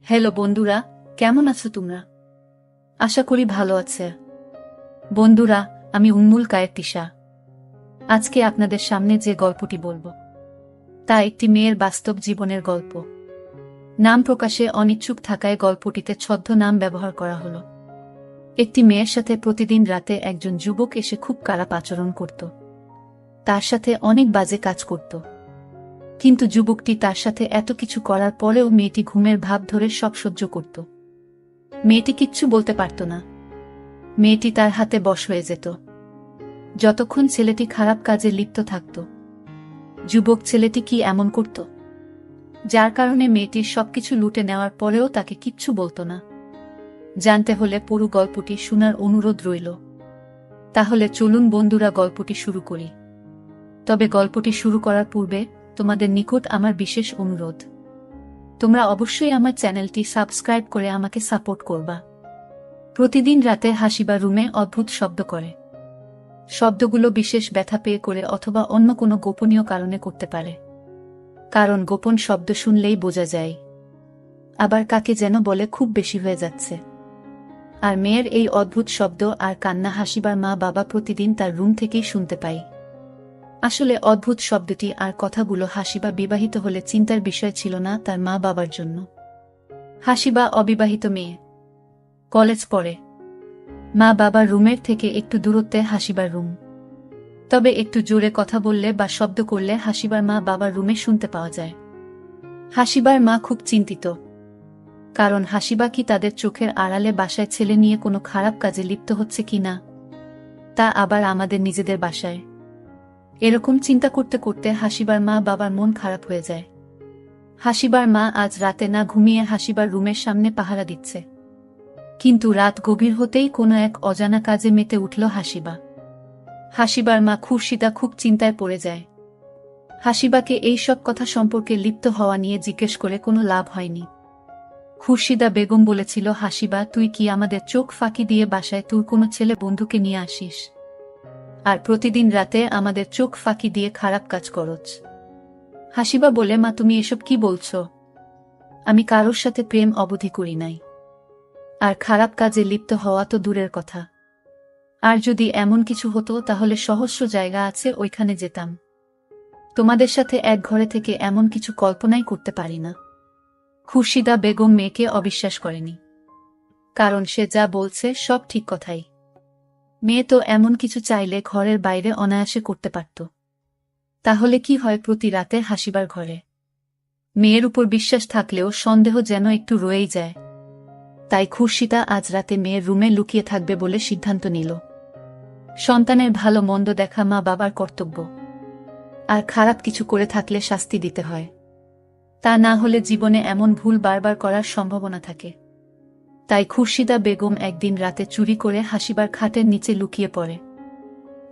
Hello বন্ধুরা, কেমন আছো তোমরা? আশা করি ভালো আছে। বন্ধুরা, আমি উন্মুল কায়ের তিশা। আজকে আপনাদের সামনে যে গল্পটি বলবো তা একটি মেয়ের বাস্তব জীবনের গল্প। নাম প্রকাশে অনিচ্ছুক থাকায় গল্পটিতে ছদ্মনাম ব্যবহার করা হলো। একটি মেয়ের সাথে প্রতিদিন রাতে একজন যুবক এসে খুব খারাপ আচরণ করত। তার সাথে অনেক বাজে কাজ করত। কিন্তু যুবকটি তার সাথে এত কিছু করার পরেও মেয়েটি ঘুমের ভাব ধরে সব সহ্য করত। মেয়েটি কিচ্ছু বলতে পারত না। মেয়েটি তার হাতে বশ হয়ে যেত যতক্ষণ ছেলেটি খারাপ কাজে লিপ্ত থাকত। যুবক ছেলেটি কি এমন করত যার কারণে মেয়েটির সবকিছু লুটে নেওয়ার পরেও তাকে কিচ্ছু বলতো না? জানতে হলে পুরো গল্পটি শোনার অনুরোধ রইল। তাহলে চলুন বন্ধুরা, গল্পটি শুরু করি। তবে গল্পটি শুরু করার পূর্বে তোমাদের নিকট আমার বিশেষ অনুরোধ, তোমরা অবশ্যই আমার চ্যানেলটি সাবস্ক্রাইব করে আমাকে সাপোর্ট করবা। প্রতিদিন রাতে হাসিবা রুমে অদ্ভুত শব্দ করে। শব্দগুলো বিশেষ ব্যথা পেয়ে করে অথবা অন্য কোনো গোপনীয় কারণে করতে পারে। কারণ গোপন শব্দ শুনলেই বোঝা যায়। আবার কাকে যেন বলে খুব বেশি হয়ে যাচ্ছে। আর মেয়ের এই অদ্ভুত শব্দ আর কান্না হাসিবার মা বাবা প্রতিদিন তার রুম থেকেই শুনতে পাই। আসলে অদ্ভুত শব্দটি আর কথাগুলো হাসিবা বিবাহিত হলে চিন্তার বিষয় ছিল না তার মা বাবার জন্য। হাসিবা অবিবাহিত মেয়ে, কলেজ পড়ে। মা বাবার রুমের থেকে একটু দূরত্বে হাসিবার রুম। তবে একটু জোরে কথা বললে বা শব্দ করলে হাসিবার মা বাবার রুমে শুনতে পাওয়া যায়। হাসিবার মা খুব চিন্তিত। কারণ হাসিবা কি তাদের চোখের আড়ালে বাসায় ছেলে নিয়ে কোনো খারাপ কাজে লিপ্ত হচ্ছে কি না, তা আবার আমাদের নিজেদের বাসায়। এরকম চিন্তা করতে করতে হাসিবার মা বাবার মন খারাপ হয়ে যায়। হাসিবার মা আজ রাতে না ঘুমিয়ে হাসিবার রুমের সামনে পাহারা দিচ্ছে। কিন্তু রাত গভীর হতেই কোনো এক অজানা কাজে মেতে উঠল হাসিবা। হাসিবার মা খুরশিদা খুব চিন্তায় পড়ে যায়। হাসিবাকে এই সব কথা সম্পর্কে লিপ্ত হওয়া নিয়ে জিজ্ঞেস করে কোনো লাভ হয়নি। খুরশিদা বেগম বলেছিল, হাসিবা, তুই কি আমাদের চোখ ফাঁকি দিয়ে বাসায় তোর কোনো ছেলে বন্ধুকে নিয়ে আসিস, আর প্রতিদিন রাতে আমাদের চোখ ফাঁকি দিয়ে খারাপ কাজ করছ? হাসিবা বলে, মা তুমি এসব কি বলছো? আমি কারোর সাথে প্রেম অবধি করি নাই, আর খারাপ কাজে লিপ্ত হওয়া তো দূরের কথা। আর যদি এমন কিছু হতো তাহলে সহস্র জায়গা আছে, ওইখানে যেতাম। তোমাদের সাথে এক ঘরে থেকে এমন কিছু কল্পনাই করতে পারি না। খুরশিদা বেগম মেয়েকে অবিশ্বাস করেনি। কারণ সে যা বলছে সব ঠিক কথাই। মেয়ে তো এমন কিছু চাইলে ঘরের বাইরে অনায়াসে করতে পারত। তাহলে কি হয় প্রতি রাতে হাসিবার ঘরে? মেয়ের উপর বিশ্বাস থাকলেও সন্দেহ যেন একটু রয়েই যায়। তাই খুরশিদা আজ রাতে মেয়ের রুমে লুকিয়ে থাকবে বলে সিদ্ধান্ত নিল। সন্তানের ভালো মন্দ দেখা মা বাবার কর্তব্য। আর খারাপ কিছু করে থাকলে শাস্তি দিতে হয়। তা না হলে জীবনে এমন ভুল বারবার করার সম্ভাবনা থাকে। তাই খুরশিদা বেগম একদিন রাতে চুরি করে হাসিবার খাটের নিচে লুকিয়ে পড়ে।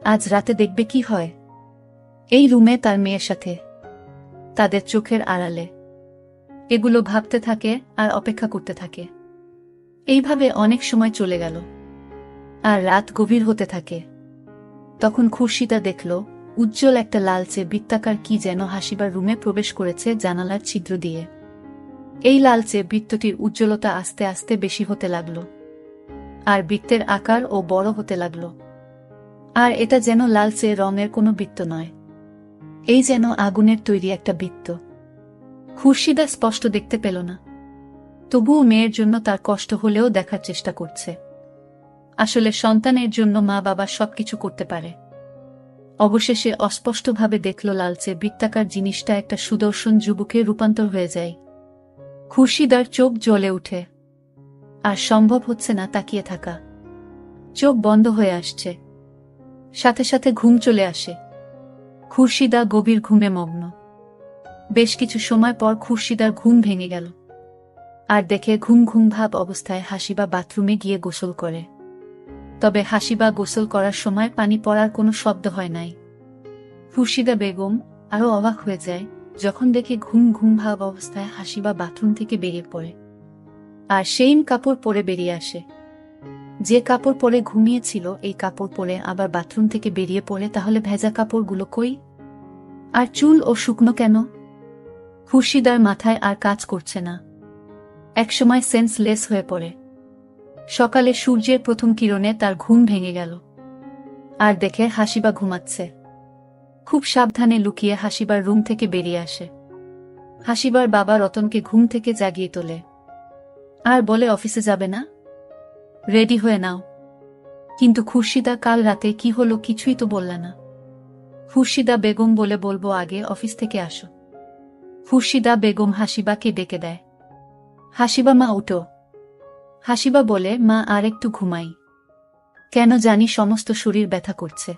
আজ রাতে দেখবে কি হয়। এই রুমে তার মেয়ের সাথে, তাদের চোখের আড়ালে। এগুলো ভাবতে থাকে আর অপেক্ষা করতে থাকে। এইভাবে অনেক সময় চলে গেল। আর রাত গভীর হতে থাকে। তখন খুরশিদা দেখল উজ্জ্বল একটা লালচে বৃত্তাকার কি যেন হাসিবার রুমে প্রবেশ করেছে জানালার ছিদ্র দিয়ে। এই লালচে বৃত্তটির উজ্জ্বলতা আস্তে আস্তে বেশি হতে লাগল। আর বৃত্তের আকার ও বড় হতে লাগল। আর এটা যেন লালচে রঙের কোনো বৃত্ত নয়, এই যেন আগুনের তৈরি একটা বৃত্ত। খুরশিদা স্পষ্ট দেখতে পেল না। তবুও মেয়ের জন্য তার কষ্ট হলেও দেখার চেষ্টা করছে। আসলে সন্তানের জন্য মা বাবা সবকিছু করতে পারে। অবশেষে অস্পষ্টভাবে দেখল লালচে বৃত্তাকার জিনিসটা একটা সুদর্শন যুবকে রূপান্তর হয়ে যায়। খুরশিদার চোখ জ্বলে উঠে। আর সম্ভব হচ্ছে না তাকিয়ে থাকা। চোখ বন্ধ হয়ে আসছে। সাথে সাথে ঘুম চলে আসে। খুরশিদা গভীর ঘুমে মগ্ন। বেশ কিছু সময় পর খুরশিদার ঘুম ভেঙে গেল। আর দেখে ঘুম ঘুম ভাব অবস্থায় হাসিবা বাথরুমে গিয়ে গোসল করে। তবে হাসিবা গোসল করার সময় পানি পড়ার কোনো শব্দ হয় নাই। খুরশিদা বেগম আরো অবাক হয়ে যায় যখন দেখে ঘুম ঘুম ভাব অবস্থায় হাসিবা বাথরুম থেকে বেরিয়ে পড়ে। আর সেইম কাপড় পরে বেরিয়ে আসে। যে কাপড় পরে ঘুমিয়েছিল এই কাপড় পরে আবার বাথরুম থেকে বেরিয়ে পড়ে। তাহলে ভেজা কাপড়গুলো কই? আর চুল ও শুকনো কেন? খুরশিদার মাথায় আর কাজ করছে না। একসময় সেন্সলেস হয়ে পড়ে। সকালে সূর্যের প্রথম কিরণে তার ঘুম ভেঙে গেল। আর দেখে হাসিবা ঘুমাচ্ছে। খুব সাবধানে লুকিয়ে হাসিবার রুম থেকে বেরিয়ে আসে। হাসিবার বাবা রতনকে ঘুম থেকে জাগিয়ে তোলে আর বলে, অফিসে যাবে না? রেডি হয়ে নাও। কিন্তু খুরশিদা কাল রাতে কি হলো কিছুই তো বললা না। খুরশিদা বেগম বলে, বলবো, আগে অফিস থেকে আসো। খুরশিদা বেগম হাসিবাকে ডেকে দেয়। হাসিবা, মা উঠো। হাসিবা বলে, মা আর একটু ঘুমাই, কেন জানি সমস্ত শরীর ব্যথা করছে।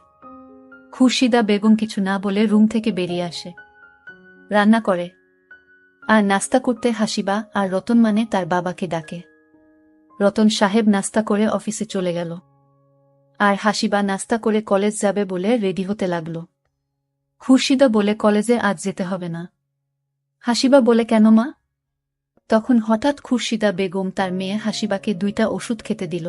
খুরশিদা বেগম কিছু না বলে রুম থেকে বেরিয়ে আসে। রান্না করে আর নাস্তা করতে হাসিবা আর রতন মানে তার বাবাকে ডাকে। রতন সাহেব নাস্তা করে অফিসে চলে গেল আর হাসিবা নাস্তা করে কলেজ যাবে বলে রেডি হতে লাগল। খুরশিদা বলে, কলেজে আজ যেতে হবে না। হাসিবা বলে, কেন মা? তখন হঠাৎ খুরশিদা বেগম তার মেয়ে হাসিবাকে 2টা ওষুধ খেতে দিল।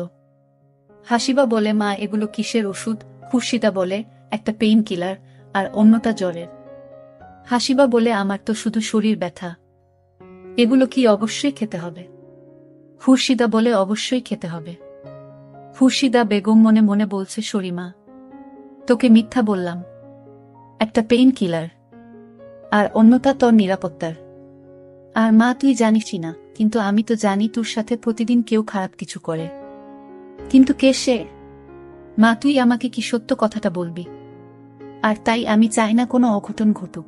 হাসিবা বলে, মা এগুলো কিসের ওষুধ? খুরশিদা বলে, একটা পেইন কিলার আর অন্যটা জ্বরের। হাসিবা বলে, আমার তো শুধু শরীর ব্যথা, এগুলো কি অবশ্যই খেতে হবে? খুরশিদা বলে, অবশ্যই খেতে হবে। খুরশিদা বেগম মনে মনে বলছে, শরীমা, তোকে মিথ্যা বললাম, একটা পেইন কিলার আর অন্যটা তোর নিরাপত্তার। আর মা, তুই জানিসই না, কিন্তু আমি তো জানি তোর সাথে প্রতিদিন কেউ খারাপ কিছু করে। কিন্তু কে সে? মা, তুই আমাকে কি সত্য কথাটা বলবি? আর তাই আমি চাই না কোনো অঘটন ঘটুক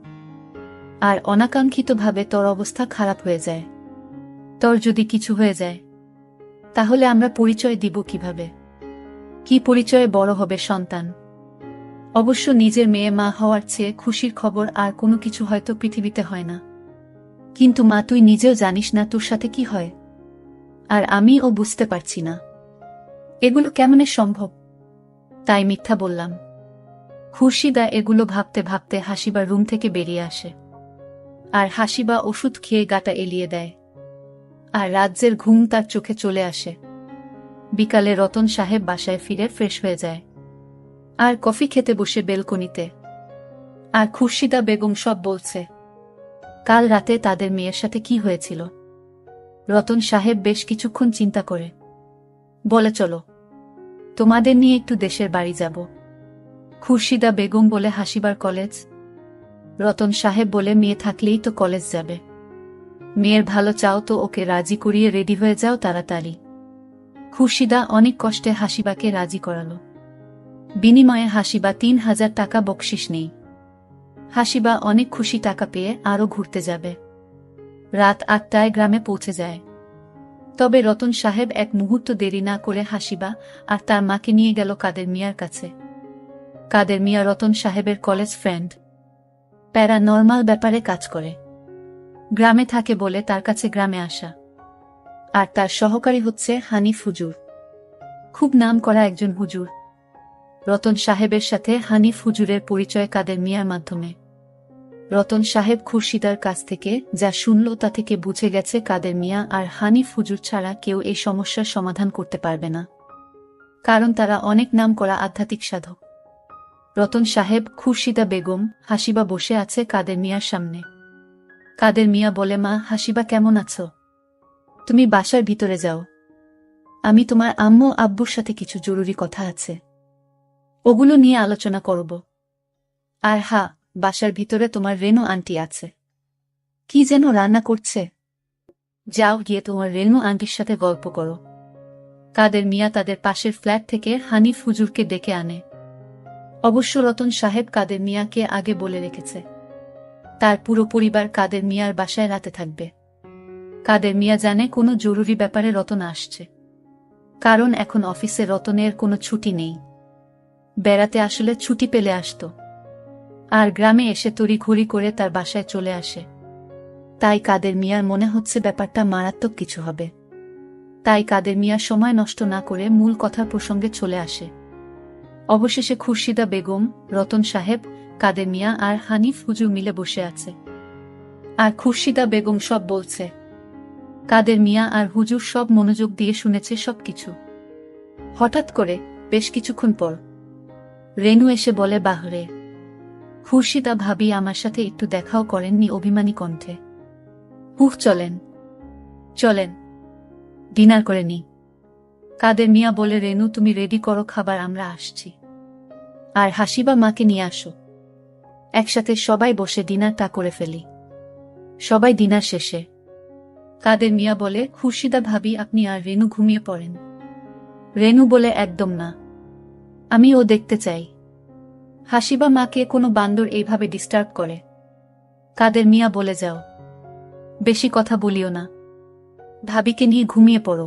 আর অনাকাঙ্ক্ষিতভাবে তোর অবস্থা খারাপ হয়ে যায়। তোর যদি কিছু হয়ে যায় তাহলে আমরা পরিচয় দিব কিভাবে? কি পরিচয়ে বড় হবে সন্তান? অবশ্য নিজের মেয়ে মা হওয়ার চেয়ে খুশির খবর আর কোনো কিছু হয়তো পৃথিবীতে হয় না। কিন্তু মা, তুই নিজেও জানিস না তোর সাথে কি হয়, আর আমিও বুঝতে পারছি না এগুলো কেমনে সম্ভব, তাই মিথ্যা বললাম। খুরশিদা এগুলো ভাবতে ভাবতে হাসিবা রুম থেকে বেরিয়ে আসে আর হাসিবা ওষুধ খেয়ে গাটা এলিয়ে দেয় আর রাজ্যের ঘুম তার চোখে চলে আসে। বিকালে রতন সাহেব বাসায় ফিরে ফ্রেশ হয়ে যায় আর কফি খেতে বসে বেলকনিতে। আর খুরশিদা বেগম সব বলছে কাল রাতে তাদের মেয়ের সাথে কি হয়েছিল। রতন সাহেব বেশ কিছুক্ষণ চিন্তা করে বলে, চলো তোমাদের নিয়ে একটু দেশের বাড়ি যাব। খুরশিদা বেগম বলে, হাসিবার কলেজ? রতন সাহেব বলে, মেয়ে থাকলেই তো কলেজ যাবে। মেয়ের ভালো চাও তো ওকে রাজি করিয়ে রেডি হয়ে যাও তাড়াতাড়ি। খুরশিদা অনেক কষ্টে হাসিবাকে রাজি করালো। বিনিময়ে হাসিবা 3000 টাকা বকশিশ নেই। হাসিবা অনেক খুশি টাকা পেয়ে আরও ঘুরতে যাবে। রাত 8টায় গ্রামে পৌঁছে যায়। তবে রতন সাহেব এক মুহূর্ত দেরি না করে হাসিবা আর তার মাকে নিয়ে গেল কাদের মিয়ার কাছে। কাদের মিয়া রতন সাহেবের কলেজ ফ্রেন্ড, প্যারানর্মাল ব্যাপারে কাজ করে, গ্রামে থাকে বলে তার কাছে গ্রামে আসা। আর তার সহকারী হচ্ছে হানিফ হুজুর, খুব নাম করা একজন হুজুর। রতন সাহেবের সাথে হানিফ হুজুরের পরিচয় কাদের মিয়ার মাধ্যমে। রতন সাহেব খুরশিদার কাছ থেকে যা শুনল তা থেকে বুঝে গেছে কাদের মিয়া আর হানিফ হুজুর ছাড়া কেউ এই সমস্যার সমাধান করতে পারবে না, কারণ তারা অনেক নাম করা আধ্যাত্মিক সাধক। রতন সাহেব, খুরশিদা বেগম, হাসিবা বসে আছে কাদের মিয়ার সামনে। কাদের মিয়া বলে, মা, হাসিবা কেমন আছো? তুমি বাসার ভিতরে যাও, আমি তোমার আম্মু আব্বুর সাথে কিছু জরুরি কথা আছে, ওগুলো নিয়ে আলোচনা করব। আর হ্যাঁ, বাসার ভিতরে তোমার রেনু আন্টি আছে, কি যেন রান্না করছে, যাও গিয়ে তোমার রেনু আন্টির সাথে গল্প করো। কাদের মিয়া তাদের পাশের ফ্ল্যাট থেকে হানিফ হুজুরকে ডেকে আনে। অবশ্য রতন সাহেব কাদের মিয়াকে আগে বলে রেখেছে তার পুরো পরিবার কাদের মিয়ার বাসায় রাতে থাকবে। কাদের মিয়া জানে কোনো জরুরি ব্যাপারে রতন আসছে, কারণ এখন অফিসে রতনের কোনো ছুটি নেই। বেড়াতে আসলে ছুটি পেলে আসত, আর গ্রামে এসে তড়িঘড়ি করে তার বাসায় চলে আসে। তাই কাদের মিয়ার মনে হচ্ছে ব্যাপারটা মারাত্মক কিছু হবে। তাই কাদের মিয়া সময় নষ্ট না করে মূল কথার প্রসঙ্গে চলে আসে। অবশেষে খুরশিদা বেগম, রতন সাহেব, কাদের মিয়া আর হানিফ হুজুর মিলে বসে আছে, আর খুরশিদা বেগম সব বলছে। কাদের মিয়া আর হুজুর সব মনোযোগ দিয়ে শুনেছে সবকিছু। হঠাৎ করে বেশ কিছুক্ষণ পর রেনু এসে বলে, বাহরে, খুরশিদা ভাবি আমার সাথে একটু দেখাও করেননি অভিমানী কণ্ঠে। চলেন চলেন, ডিনার করে নি। কাদের মিয়া বলে, রেনু তুমি রেডি করো খাবার, আমরা আসছি। আর হাসিবা মাকে নিয়ে আসো। একসাথে সবাই বসে ডিনারটা করে ফেলি। সবাই ডিনার শেষে কাদের মিয়া বলে, খুরশিদা ভাবি আপনি আর রেনু ঘুমিয়ে পড়েন। রেনু বলে, একদম না, আমি ও দেখতে চাই। হাসিবা মাকে কোনো বান্দর এইভাবে ডিস্টার্ব করে? কাদের মিয়া বলে, যাও, বেশি কথা বলিও না, ভাবিকে নিয়ে ঘুমিয়ে পড়ো।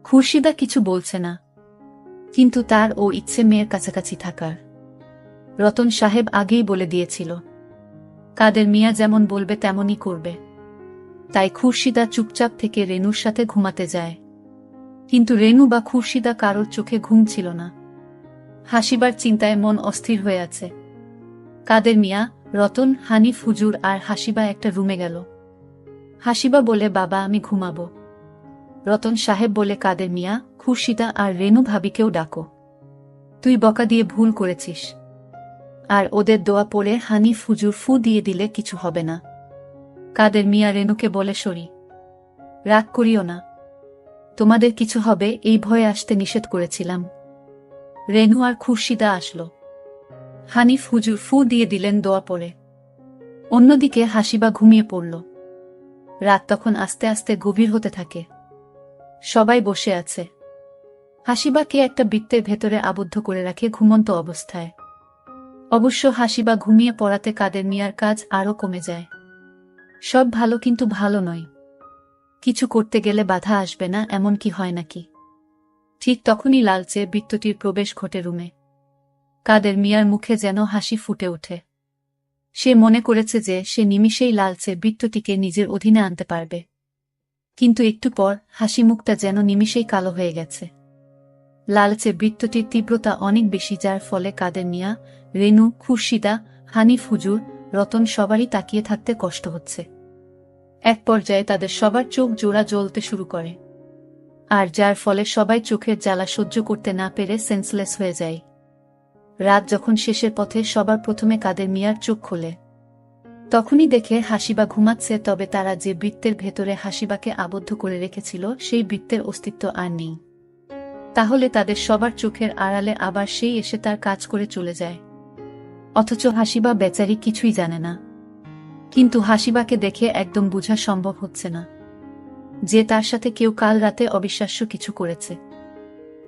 খুরশিদা কিছু বলছে না, কিন্তু তার ও ইচ্ছে মেয়ের কাছাকাছি থাকার। রতন সাহেব আগেই বলে দিয়েছিল, কাদের মিয়া যেমন বলবে তেমনই করবে। তাই খুরশিদা চুপচাপ থেকে রেনুর সাথে ঘুমাতে যায়। কিন্তু রেনু বা খুরশিদা কারোর চোখে ঘুম ছিল না। হাসিবার চিন্তায় মন অস্থির হয়ে আছে। কাদের মিয়া, রতন, হানিফ, হুজুর আর হাসিবা একটা রুমে গেল। হাসিবা বলে, বাবা আমি ঘুমাবো। রতন সাহেব বলে, কাদের মিয়া, খুরশিদা আর রেনু ভাবিকেও ডাকো। তুই বকা দিয়ে ভুল করেছিস। আর ওদের দোয়া পড়ে হানিফ, হুজুর ফু দিয়ে দিলে কিছু হবে না। কাদের মিয়া রেনুকে বলে, সরি, রাগ করিও না, তোমাদের কিছু হবে এই ভয়ে আসতে নিষেধ করেছিলাম। রেনু আর খুরশিদা আসলো। হানিফ, হুজুর ফু দিয়ে দিলেন দোয়া পড়ে। অন্যদিকে হাসিবা ঘুমিয়ে পড়ল। রাত তখন আস্তে আস্তে গভীর হতে থাকে। সবাই বসে আছে। হাসিবাকে একটা বৃত্তের ভেতরে আবদ্ধ করে রাখে ঘুমন্ত অবস্থায়। অবশ্য হাসিবা ঘুমিয়ে পড়াতে কাদের মিয়ার কাজ আরও কমে যায়। সব ভালো, কিন্তু ভালো নয়। কিছু করতে গেলে বাধা আসবে না এমন কি হয় নাকি? ঠিক তখনই লালচে বৃত্তটির প্রবেশ ঘটে রুমে। কাদের মিয়ার মুখে যেন হাসি ফুটে ওঠে। সে মনে করেছে যে সে নিমিষেই লালচে বৃত্তটিকে নিজের অধীনে আনতে পারবে। কিন্তু একটু পর হাসি মুখটা যেন নিমিষেই কালো হয়ে গেছে। লালচে বৃত্তটির তীব্রতা অনেক বেশি, যার ফলে কাদের মিয়া, রেনু, খুরশিদা, হানিফ, হুজুর, রতন সবারই তাকিয়ে থাকতে কষ্ট হচ্ছে। এক পর্যায়ে তাদের সবার চোখ জোড়া জ্বলতে শুরু করে। আর যার ফলে সবাই চোখের জ্বালা সহ্য করতে না পেরে সেন্সলেস হয়ে যায়। রাত যখন শেষের পথে সবার প্রথমে কাদের মিয়ার চোখ খোলে। তখনই দেখে হাসিবা ঘুমাচ্ছে, তবে তারা যে বৃত্তের ভেতরে হাসিবাকে আবদ্ধ করে রেখেছিল সেই বৃত্তের অস্তিত্ব আর নেই। তাহলে তাদের সবার চোখের আড়ালে আবার সেই এসে তার কাজ করে চলে যায়। অথচ হাসিবা বেচারি কিছুই জানে না। কিন্তু হাসিবাকে দেখে একদম বোঝা সম্ভব হচ্ছে না যে তার সাথে কেউ কাল রাতে অবিশ্বাস্য কিছু করেছে।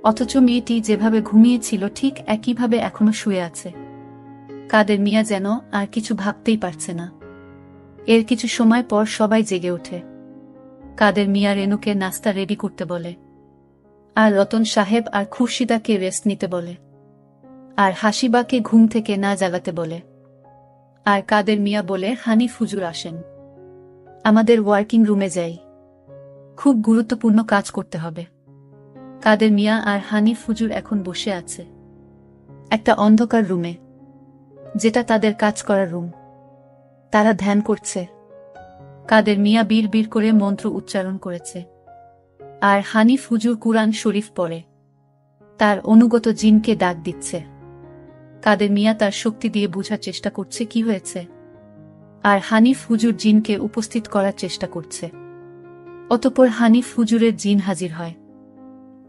অথচ মেয়েটি যেভাবে ঘুমিয়েছিল ঠিক একইভাবে এখনো শুয়ে আছে। কাদের মিয়া যেন আর কিছু ভাবতেই পারছে না। এর কিছু সময় পর সবাই জেগে ওঠে। কাদের মিয়া রেনুকে নাস্তা রেডি করতে বলে, আর রতন সাহেব আর খুরশিদাকে রেস্ট নিতে বলে, আর হাসিবাকে ঘুম থেকে না জাগাতে বলে। আর কাদের মিয়া বলে, হানিফ, হুজুর আসেন, আমাদের ওয়ার্কিং রুমে যাই, খুব গুরুত্বপূর্ণ কাজ করতে হবে। কাদের মিয়া আর হানিফ, হুজুর এখন বসে আছে একটা অন্ধকার রুমে, যেটা তাদের কাজ করার রুম। তারা ধ্যান করছে। কাদের মিয়া বিড় করে মন্ত্র উচ্চারণ করেছে, আর হানিফ, হুজুর কুরআন শরীফ পড়ে তার অনুগত জিনকে ডাক দিচ্ছে। কাদের মিয়া তার শক্তি দিয়ে বোঝার চেষ্টা করছে কি হয়েছে, আর হানিফ, হুজুর জিনকে উপস্থিত করার চেষ্টা করছে। অতঃপর হানিফ, হুজুরের জিন হাজির হয়।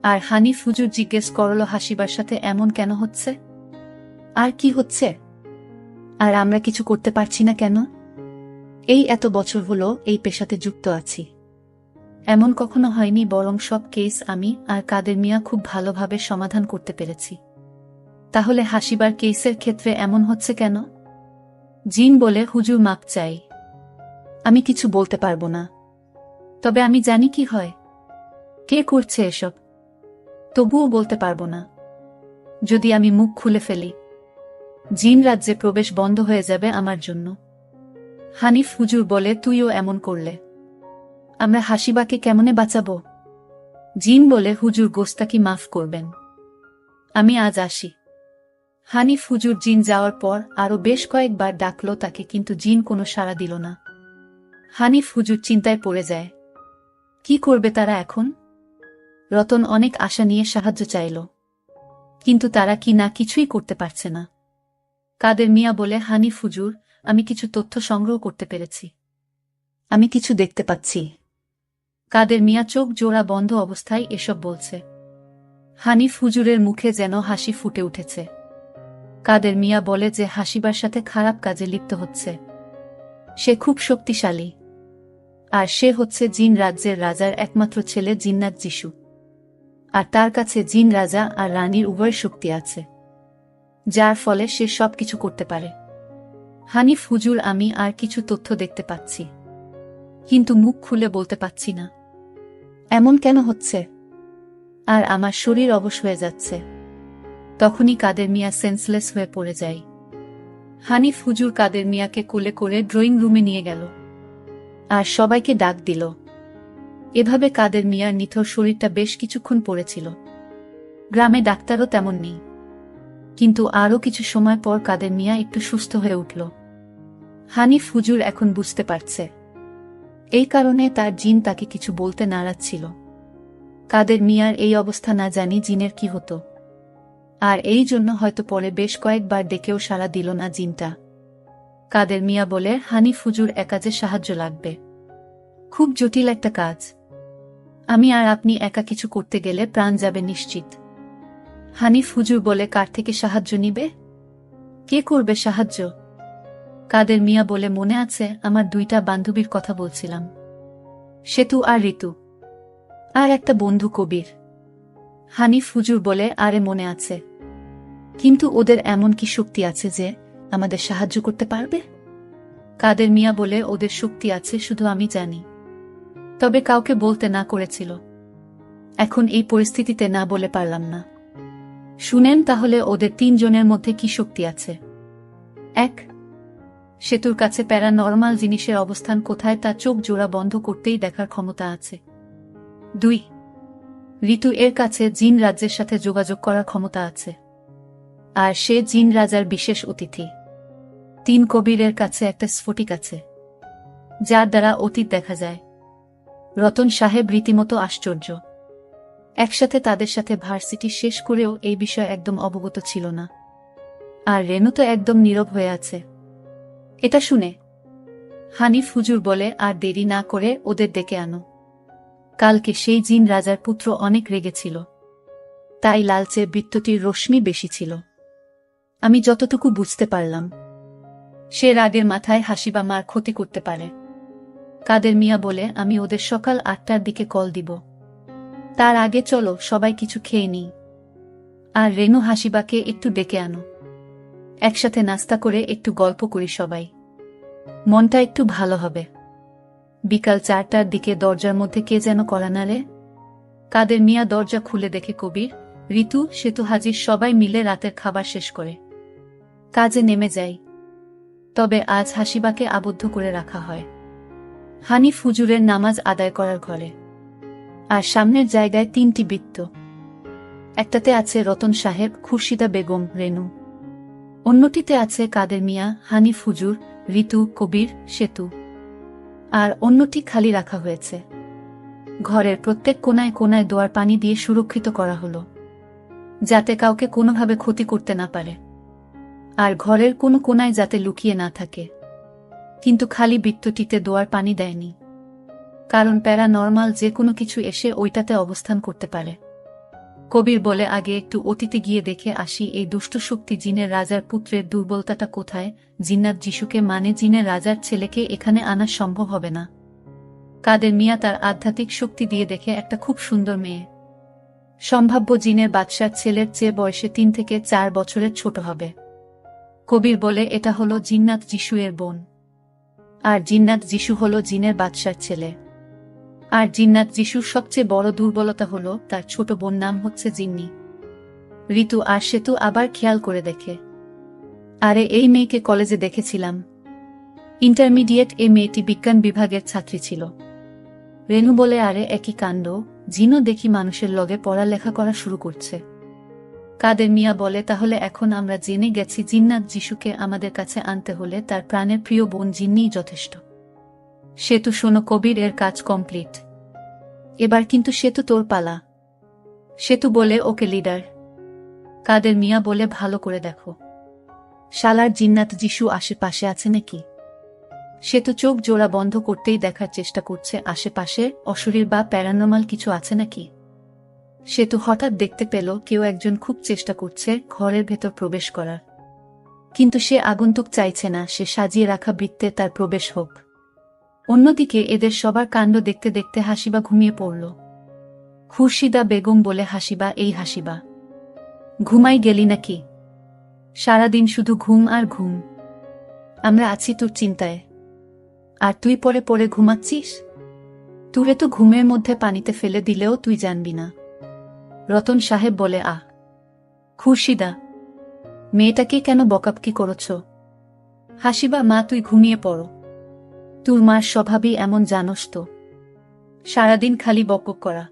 আর হানিফ, হুজুর জিজ্ঞেস করল, হাসিবার সাথে এমন কেন হচ্ছে? আর কি হচ্ছে? আর আমরা কিছু করতে পারছি না কেন? এই এত বছর হলো এই পেশাতে যুক্ত আছি, এমন কখনো হয়নি, বরং সব কেস আমি আর কাদের মিয়া খুব ভালোভাবে সমাধান করতে পেরেছি। তাহলে হাসিবার কেসের ক্ষেত্রে এমন হচ্ছে কেন? জিন বলে, হুজুর মাপ চাই, আমি কিছু বলতে পারবো না, তবে আমি জানি কি হয়, কে করছে এসব, তবুও বলতে পারবো না। যদি আমি মুখ খুলে ফেলি, জিন রাজ্যে প্রবেশ বন্ধ হয়ে যাবে আমার জন্য। হানিফ, হুজুর বলে, তুইও এমন করলে আমরা হাসিবাকে কেমনে বাঁচাবো? জিন বলে, হুজুর গোস্তাকি মাফ করবেন, আমি আজ আসি। হানিফ, হুজুর জিন যাওয়ার পর আরো বেশ কয়েকবার ডাকলো তাকে, কিন্তু জিন কোনো সাড়া দিল না। হানিফ, হুজুর চিন্তায় পড়ে যায়। কি করবে তারা এখন? রতন অনেক আশা নিয়ে সাহায্য চাইল, কিন্তু তারা কি না কিছুই করতে পারছে না। কাদের মিয়া বলে, হানিফ, হুজুর আমি কিছু তথ্য সংগ্রহ করতে পেরেছি, আমি কিছু দেখতে পাচ্ছি। কাদের মিয়া চোখ জোড়া বন্ধ অবস্থায় এসব বলছে। হানিফ হুজুরের মুখে যেন হাসি ফুটে উঠেছে। কাদের মিয়া বলে যে হাসিবার সাথে খারাপ কাজে লিপ্ত হচ্ছে। সে খুব শক্তিশালী, আর সে হচ্ছে জিন রাজ্যের রাজার একমাত্র ছেলে জিন্নাত যিশু, আর তার কাছে জিন রাজা আর রানীর উভয় শক্তি আছে, যার ফলে সে সবকিছু করতে পারে। হানিফ হুজুর, আমি আর কিছু তথ্য দেখতে পাচ্ছি, কিন্তু মুখ খুলে বলতে পাচ্ছি না। এমন কেন হচ্ছে? আর আমার শরীর অবশ হয়ে যাচ্ছে। তখনই কাদের মিয়া সেন্সলেস হয়ে পড়ে যায়। হানিফ হুজুর কাদের মিয়াকে কোলে করে ড্রয়িং রুমে নিয়ে গেল আর সবাইকে ডাক দিল। এভাবে কাদের মিয়ার নিথর শরীরটা বেশ কিছুক্ষণ পড়েছিল। গ্রামে ডাক্তারও তেমন নেই, কিন্তু আরও কিছু সময় পর কাদের মিয়া একটু সুস্থ হয়ে উঠল। হানিফ হুজুর এখন বুঝতে পারছে, এই কারণে তার জিন তাকে কিছু বলতে নারাজ ছিল। কাদের মিয়ার এই অবস্থা না জানি জিনের কি হতো, আর এই জন্য হয়তো পরে বেশ কয়েকবার ডেকেও সাড়া দিল না জিনটা। কাদের মিয়া বলে, হানিফ হুজুর, এ কাজে সাহায্য লাগবে, খুব জটিল একটা কাজ। আমি আর আপনি একা কিছু করতে গেলে প্রাণ যাবে নিশ্চিত। হানিফ হুজুর বলে, কার থেকে সাহায্য নিবে? কে করবে সাহায্য? কাদের মিয়া বলে, মনে আছে আমার দুইটা বান্ধবীর কথা বলছিলাম, সেতু আর ঋতু, আর একটা বন্ধু কবির। হানিফ হুজুর বলে, আরে মনে আছে, কিন্তু ওদের এমন কি শক্তি আছে যে আমাদের সাহায্য করতে পারবে? কাদের মিয়া বলে, ওদের শক্তি আছে, শুধু আমি জানি, তবে কাউকে বলতে না করেছিল। এখন এই পরিস্থিতিতে না বলে পারলাম না। শুনেন তাহলে, ওদের তিনজনের মধ্যে কি শক্তি আছে? 1. সেতুর কাছে প্যারানরমাল জিনিসের অবস্থান কোথায় তা চোখ জোড়া বন্ধ করতেই দেখার ক্ষমতা আছে। 2. ঋতু এর কাছে জিন রাজ্যের সাথে যোগাযোগ করার ক্ষমতা আছে, আর সে জিন রাজার বিশেষ অতিথি। 3. কবিরের কাছে একটা স্ফটিক আছে, যার দ্বারা অতীত দেখা যায়। রতন সাহেব রীতিমতো আশ্চর্য। একসাথে তাদের সাথে ভার্সিটি শেষ করেও এই বিষয়ে একদম অবগত ছিল না, আর রেনু তো একদম নীরব হয়ে আছে। এটা শুনে হানিফ হুজুর বলে, আর দেরি না করে ওদের ডেকে আনো। কালকে সেই জিন রাজার পুত্র অনেক রেগেছিল, তাই লালচে বৃত্তটির রশ্মি বেশি ছিল। আমি যতটুকু বুঝতে পারলাম, সে রাগের মাথায় হাসি বা মার ক্ষতি করতে পারে। কাদের মিয়া বলে, আমি ওদের সকাল 8টার দিকে কল দিব, তার আগে চলো সবাই কিছু খেয়ে নিই। আর রেনু হাসিবাকে একটু ডেকে আনো, একসাথে নাস্তা করে একটু গল্প করি সবাই, মনটা একটু ভালো হবে। বিকাল 4টার দিকে দরজার মধ্যে কে যেন কড়া নাড়ে। কাদের মিয়া দরজা খুলে দেখে কবির, ঋতু, সেতু হাজির। সবাই মিলে রাতের খাবার শেষ করে কাজে নেমে যায়। তবে আজ হাসিবাকে আবদ্ধ করে রাখা হয় হানিফ হুজুরের নামাজ আদায় করার ঘরে। আর সামনের জায়গায় 3টি বৃত্ত, একটাতে আছে রতন সাহেব, খুরশিদা বেগম, রেনু। অন্যটিতে আছে কাদের মিয়া, হানিফ হুজুর, ঋতু, কবির, সেতু। আর অন্যটি খালি রাখা হয়েছে। ঘরের প্রত্যেক কোনায় কোনায় দোয়ার পানি দিয়ে সুরক্ষিত করা হলো, যাতে কাউকে কোনোভাবে ক্ষতি করতে না পারে, আর ঘরের কোনো কোনায় যাতে লুকিয়ে না থাকে। কিন্তু খালি বৃত্তটিতে দোয়ার পানি দেয়নি, কারণ প্যারানরমাল যে কোনো কিছু এসে ওইটাতে অবস্থান করতে পারে। কবির বলে, আগে একটু অতীতে গিয়ে দেখে আসি এই দুষ্ট শক্তি জিনের রাজার পুত্রের দুর্বলতাটা কোথায়। জিন্নাত যিশুকে মানে জিনের রাজার ছেলেকে এখানে আনা সম্ভব হবে না। কাদের মিয়া তার আধ্যাত্মিক শক্তি দিয়ে দেখে একটা খুব সুন্দর মেয়ে, সম্ভাব্য জিনের বাদশার ছেলের চেয়ে বয়সে 3 থেকে 4 বছরের ছোট হবে। কবির বলে, এটা হলো জিন্নাত যিশু এর বোন, আর জিন্নাত যিশু হলো জিনের বাদশার ছেলে। আর জিন্নাত যিশুর সবচেয়ে বড় দুর্বলতা হলো তার ছোট বোন নাম হচ্ছে জিন্নি। ঋতু আর সেতু আবার খেয়াল করে দেখে, আরে এই মেয়েকে কলেজে দেখেছিলাম, ইন্টারমিডিয়েট। এই মেয়েটি বিজ্ঞান বিভাগের ছাত্রী ছিল। রেনু বলে, আরে একই কাণ্ড, জিনও দেখি মানুষের লগে পড়ালেখা করা শুরু করছে। কাদের মিয়া বলে, তাহলে এখন আমরা জেনে গেছি জিন্নাত যিশুকে আমাদের কাছে আনতে হলে তার প্রাণের প্রিয় বোন জিন্নিই যথেষ্ট। সেতু, শোনো, কবির এর কাজ কমপ্লিট, এবার কিন্তু সেতু তোর পালা। সেতু বলে, ওকে লিডার। কাদের মিয়া বলে, ভালো করে দেখো, শালার জিন্নাত যিশু আশেপাশে আছে নাকি। সে তো চোখ জোড়া বন্ধ করতেই দেখার চেষ্টা করছে আশেপাশে অশরীর বা প্যারানর্মাল কিছু আছে নাকি। সে তো হঠাৎ দেখতে পেল কেউ একজন খুব চেষ্টা করছে ঘরের ভেতর প্রবেশ করার, কিন্তু সে আগন্তুক চাইছে না সে সাজিয়ে রাখা বৃত্তে তার প্রবেশ হোক। অন্যদিকে এদের সবার কাণ্ড দেখতে দেখতে হাসিবা ঘুমিয়ে পড়ল। খুরশিদা বেগম বলে, হাসিবা, এই হাসিবা, ঘুমাই গেলি নাকি? সারাদিন শুধু ঘুম আর ঘুম। আমরা আছি তোর চিন্তায়, আর তুই পরে পরে ঘুমাচ্ছিস। তুরে তো ঘুমের মধ্যে পানিতে ফেলে দিলেও তুই জানবি না। রতন সাহেব বলে, আহ খুরশিদা, মেয়েটাকে কেন বকাবকি করছ? হাসিবা, মা তুই ঘুমিয়ে পড়ো। তোর মার স্বভাবই এমন, জানোস তো, সারাদিন খালি বকবক করা।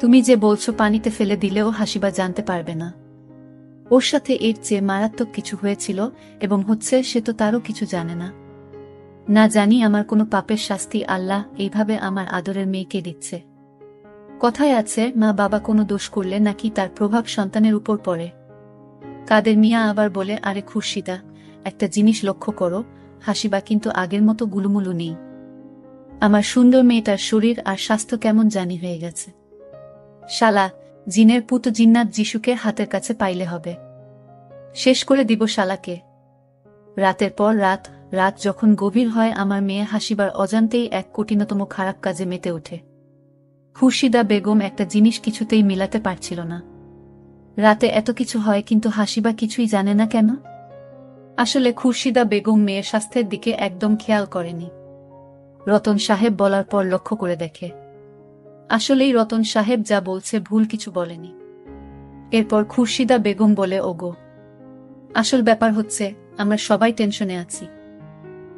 তুমি যে বলছো পানিতে ফেলে দিলেও হাসিবা জানতে পারবে না। ওর সাথে এর চেয়ে মারাত্মক কিছু হয়েছিল এবং হচ্ছে, সে তো তারও কিছু জানে না। না জানি আমার কোনো পাপের শাস্তি আল্লাহ এইভাবে আমার আদরের মেয়েকে দিচ্ছে। কথায় আছে, মা বাবা কোনো দোষ করলে নাকি তার প্রভাব সন্তানের উপর পড়ে। কাদের মিয়া আবার বলে, আরে খুরশিদা, একটা জিনিস লক্ষ্য করো, হাসিবা কিন্তু আগের মতো গুলুমুলু নেই। আমার সুন্দর মেয়েটার শরীর আর স্বাস্থ্য কেমন জানি হয়ে গেছে। শালা, জিনের পুত জিন্নাত যিশুকে হাতের কাছে পাইলে হবে, শেষ করে দিব শালাকে। রাতের পর রাত, রাত যখন গভীর হয় আমার মেয়ে হাসিবার অজান্তেই এক কঠিনতম খারাপ কাজে মেতে ওঠে। খুরশিদা বেগম একটা জিনিস কিছুতেই মিলাতে পারছিল না। রাতে এত কিছু হয় কিন্তু হাসিবা কিছুই জানে না কেন? আসলে খুরশিদা বেগম মেয়ের স্বাস্থ্যের দিকে একদম খেয়াল করেনি। রতন সাহেব বলার পর লক্ষ্য করে দেখে আসলেই রতন সাহেব যা বলছে ভুল কিছু বলেনি। এরপর খুরশিদা বেগম বলে, ওগো, আসল ব্যাপার হচ্ছে আমরা সবাই টেনশনে আছি।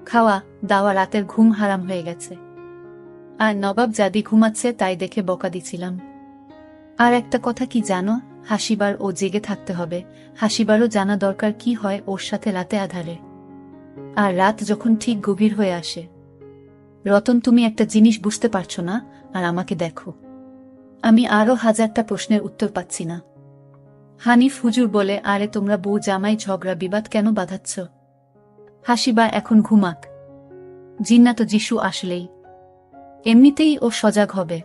খাওয়া দাওয়া রাতের ঘুম হারাম হয়ে গেছে, আর নবাব জাদি ঘুমাচ্ছে তাই দেখে বকা দিছিলাম। আর একটা কথা কি জানো, হাসিবার ও জেগে থাকতে হবে। হাসিবারও জানা দরকার কি হয় ওর সাথে রাতে আধারে, আর রাত যখন ঠিক গভীর হয়ে আসে। রতন, তুমি একটা জিনিস বুঝতে পারছো না, আর আমাকে দেখো, আমি আরো হাজারটা প্রশ্নের উত্তর পাচ্ছি না। হানিফ হুজুর বলে, আরে তোমরা বউ জামাই ঝগড়া বিবাদ কেন বাঁধাচ্ছ? হাসিবা এখন ঘুমাক। জিন্নাত যিশু আসলেই, এমনিতেই ও সজাগ হবে,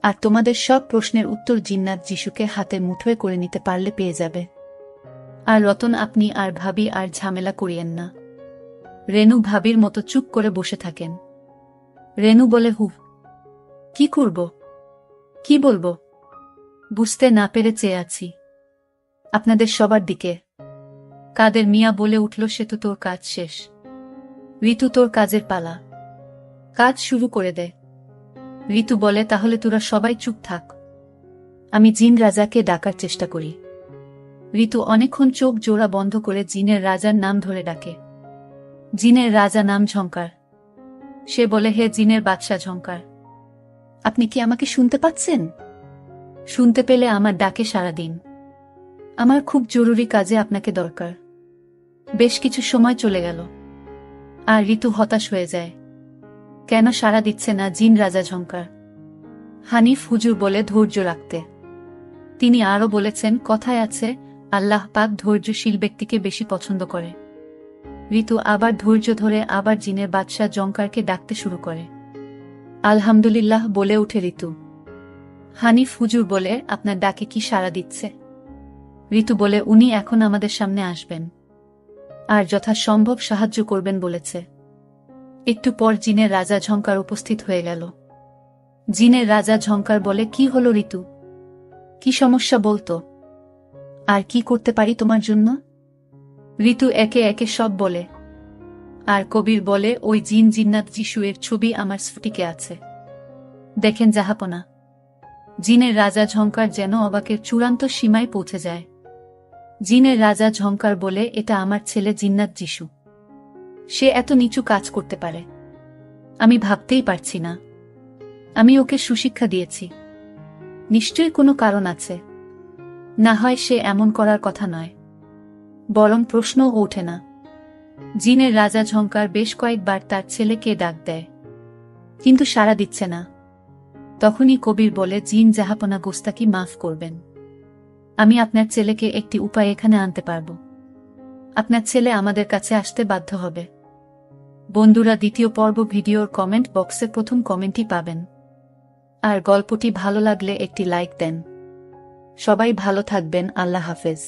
আর তোমাদের সব প্রশ্নের উত্তর জিন্নাত যিশুকে হাতের মুঠোয় করে নিতে পারলে পেয়ে যাবে। আর রতন, আপনি আর ভাবি আর ঝামেলা করিয়েন না। রেনু ভাবির মতো চুপ করে বসে থাকেন। রেনু বলে, হু, কি করব, কি বলবো, বুঝতে না পেরে চেয়ে আছি আপনাদের সবার দিকে। কাদের মিয়া বলে উঠল, সে তো তোর কাজ শেষ। ঋতু, তোর কাজের পালা, কাজ শুরু করে দে। ঋতু বলে, তাহলে তোরা সবাই চুপ থাক, আমি জিন রাজাকে ডাকার চেষ্টা করি। ঋতু অনেকক্ষণ চোখ জোড়া বন্ধ করে জিনের রাজার নাম ধরে ডাকে। জিনের রাজা নাম ঝংকার। সে বলে, হে জিনের বাদশাহ ঝংকার, আপনি কি আমাকে শুনতে পাচ্ছেন? শুনতে পেলে আমার ডাকে সাড়া দিন, আমার খুব জরুরি কাজে আপনাকে দরকার। বেশ কিছু সময় চলে গেল, আর ঋতু হতাশ হয়ে যায়। কেন সাড়া দিচ্ছে না জিন রাজা ঝংকার? হানিফ হুজুর বলে, ধৈর্য রাখতে। তিনি আরও বলেছেন, কথায় আছে, আল্লাহ পাক ধৈর্যশীল ব্যক্তিকে বেশি পছন্দ করে। ঋতু আবার ধৈর্য ধরে আবার জিনের বাদশাহ জংকারকে ডাকতে শুরু করে। আলহামদুলিল্লাহ বলে উঠে ঋতু। হানিফ হুজুর বলে, আপনার ডাকে কি সাড়া দিচ্ছে? ঋতু বলে, উনি এখন আমাদের সামনে আসবেন আর যথাসম্ভব সাহায্য করবেন বলেছে। একটু পর জিনের রাজা ঝংকার উপস্থিত হয়ে গেল। জিনের রাজা ঝংকার বলে, কি হলো ঋতু, কি সমস্যা বলতো, আর কি করতে পারি তোমার জন্য? ঋতু একে একে সব বলে, আর কবির বলে, ওই জিন জিন্নাত যিশু এর ছবি আমার স্ফটিকে আছে, দেখেন জাহাপনা। জিনের রাজা ঝংকার যেন অবাকের চূড়ান্ত সীমায় পৌঁছে যায়। জিনের রাজা ঝংকার বলে, এটা আমার ছেলে জিন্নাত যিশু, সে এত নিচু কাজ করতে পারে আমি ভাবতেই পারছি না। আমি ওকে সুশিক্ষা দিয়েছি, নিশ্চয়ই কোনো কারণ আছে, না হয় সে এমন করার কথা নয়, বরং প্রশ্নও ওঠে না। জিনের রাজা ঝংকার বেশ কয়েকবার তার ছেলেকে ডাক দেয়, কিন্তু সাড়া দিচ্ছে না। তখনই কবির বলে, জিন জাহাপনা, গোস্তাকি মাফ করবেন, আমি আপনার ছেলেকে একটি উপায় এখানে আনতে পারব। আপনার ছেলে আমাদের কাছে আসতে বাধ্য হবে। বন্ধুরা, দ্বিতীয় পর্ব ভিডিওর কমেন্ট বক্সে প্রথম কমেন্টই পাবেন। আর গল্পটি ভালো লাগলে একটি লাইক দেন। সবাই ভালো থাকবেন। আল্লাহ হাফেজ।